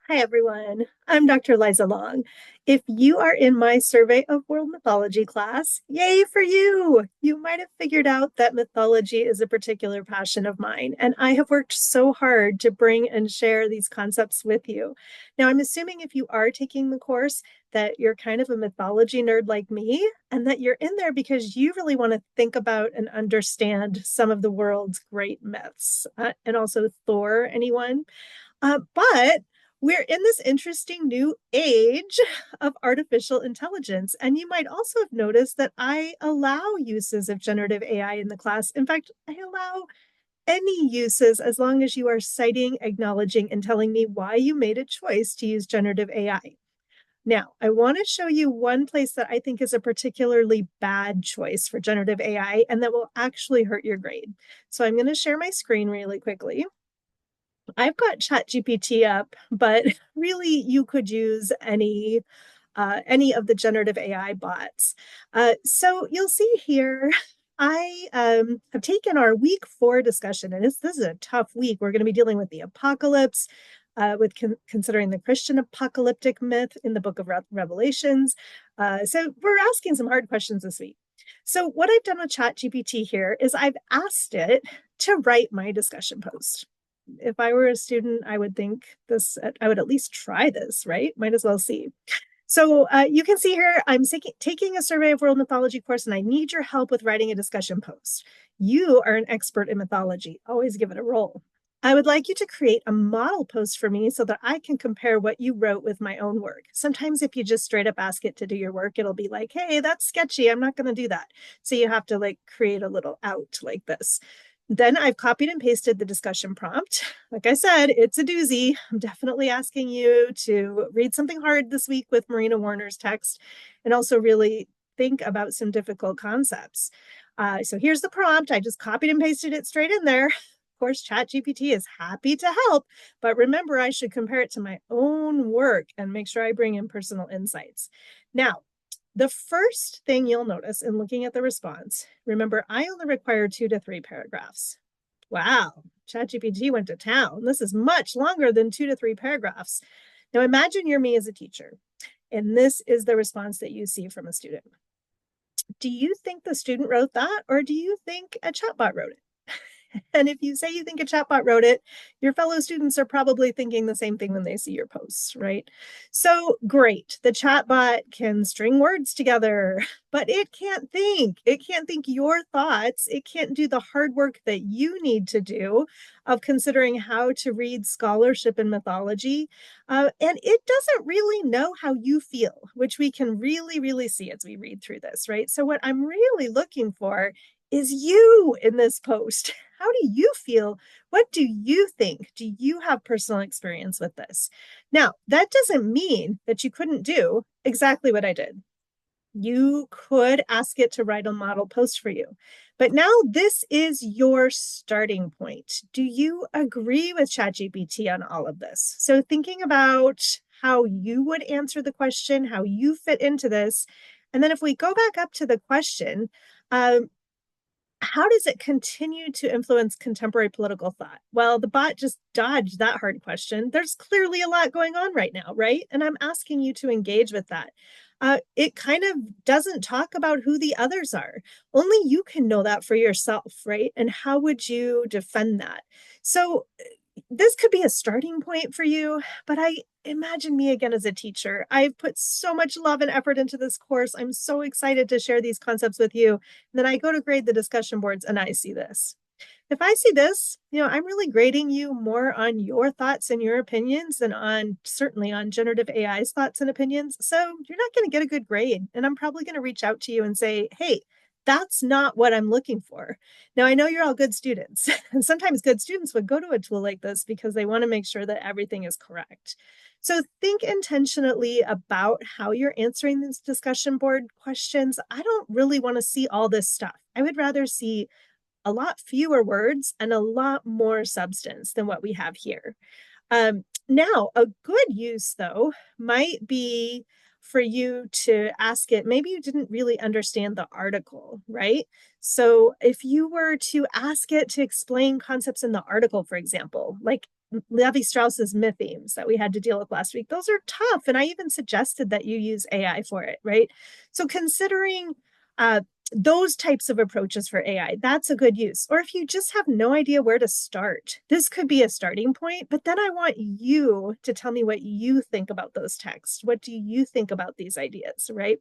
Hi, everyone. I'm Dr. Liza Long. If you are in my Survey of World Mythology class, yay for you! You might have figured out that mythology is a particular passion of mine, and I have worked so hard to bring and share these concepts with you. Now, I'm assuming if you are taking the course that you're kind of a mythology nerd like me, and that you're in there because you really want to think about and understand some of the world's great myths. And also Thor, anyone? But we're in this interesting new age of artificial intelligence. And you might also have noticed that I allow uses of generative AI in the class. In fact, I allow any uses as long as you are citing, acknowledging, and telling me why you made a choice to use generative AI. Now, I want to show you one place that I think is a particularly bad choice for generative AI and that will actually hurt your grade. So I'm going to share my screen really quickly. I've got ChatGPT up, but really you could use any of the generative AI bots. So you'll see here, I have taken our week 4 discussion, and this is a tough week. We're going to be dealing with the apocalypse, with considering the Christian apocalyptic myth in the book of Revelations. So we're asking some hard questions this week. So what I've done with ChatGPT here is I've asked it to write my discussion post. If I were a student, I would think this, I would at least try this, right? Might as well see. So you can see here, I'm taking a Survey of World Mythology course, and I need your help with writing a discussion post. You are an expert in mythology. Always give it a roll. I would like you to create a model post for me so that I can compare what you wrote with my own work. Sometimes if you just straight up ask it to do your work, it'll be like, hey, that's sketchy. I'm not going to do that. So you have to like create a little out like this. Then I've copied and pasted the discussion prompt. Like I said, it's a doozy. I'm definitely asking you to read something hard this week with Marina Warner's text and also really think about some difficult concepts. So here's the prompt. I just copied and pasted it straight in there. Of course, ChatGPT is happy to help, but remember, I should compare it to my own work and make sure I bring in personal insights. Now, the first thing you'll notice in looking at the response, remember, I only require 2 to 3 paragraphs. Wow, ChatGPT went to town. This is much longer than 2 to 3 paragraphs. Now imagine you're me as a teacher, and this is the response that you see from a student. Do you think the student wrote that, or do you think a chatbot wrote it? And if you say you think a chatbot wrote it, your fellow students are probably thinking the same thing when they see your posts, right? So great. The chatbot can string words together, but it can't think. It can't think your thoughts. It can't do the hard work that you need to do of considering how to read scholarship and mythology. And it doesn't really know how you feel, which we can really, really see as we read through this, right? So what I'm really looking for is you in this post. How do you feel? What do you think? Do you have personal experience with this? Now, that doesn't mean that you couldn't do exactly what I did. You could ask it to write a model post for you. But now this is your starting point. Do you agree with ChatGPT on all of this? So thinking about how you would answer the question, how you fit into this. And then if we go back up to the question, how does it continue to influence contemporary political thought? Well, the bot just dodged that hard question. There's clearly a lot going on right now, right? And I'm asking you to engage with that. It kind of doesn't talk about who the others are. Only you can know that for yourself, right? And how would you defend that? So this could be a starting point for you, but I imagine me again as a teacher. I've put so much love and effort into this course. I'm so excited to share these concepts with you. And then I go to grade the discussion boards and I see this. If I see this, I'm really grading you more on your thoughts and your opinions than on certainly on generative AI's thoughts and opinions. So you're not going to get a good grade. And I'm probably going to reach out to you and say, hey, that's not what I'm looking for. Now, I know you're all good students, and sometimes good students would go to a tool like this because they want to make sure that everything is correct. So think intentionally about how you're answering these discussion board questions. I don't really want to see all this stuff. I would rather see a lot fewer words and a lot more substance than what we have here. Now, a good use, though, might be for you to ask it, maybe you didn't really understand the article, right? So if you were to ask it to explain concepts in the article, for example, like Levi-Strauss's myth themes that we had to deal with last week. Those are tough. And I even suggested that you use AI for it, right? So considering those types of approaches for AI, that's a good use. Or if you just have no idea where to start, this could be a starting point. But then I want you to tell me what you think about those texts. What do you think about these ideas, right?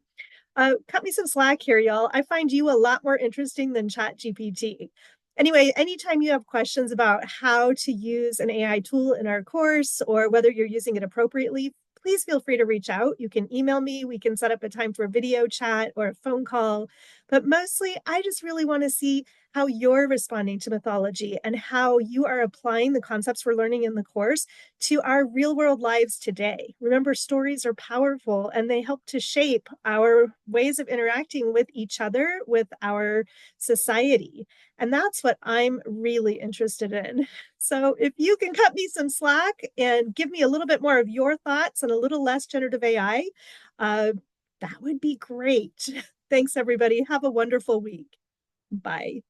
Cut me some slack here, y'all. I find you a lot more interesting than ChatGPT. Anyway, anytime you have questions about how to use an AI tool in our course or whether you're using it appropriately, please feel free to reach out. You can email me. We can set up a time for a video chat or a phone call. But mostly, I just really want to see how you're responding to mythology and how you are applying the concepts we're learning in the course to our real world lives today. Remember, stories are powerful and they help to shape our ways of interacting with each other, with our society. And that's what I'm really interested in. So if you can cut me some slack and give me a little bit more of your thoughts and a little less generative AI, that would be great. Thanks, everybody. Have a wonderful week. Bye.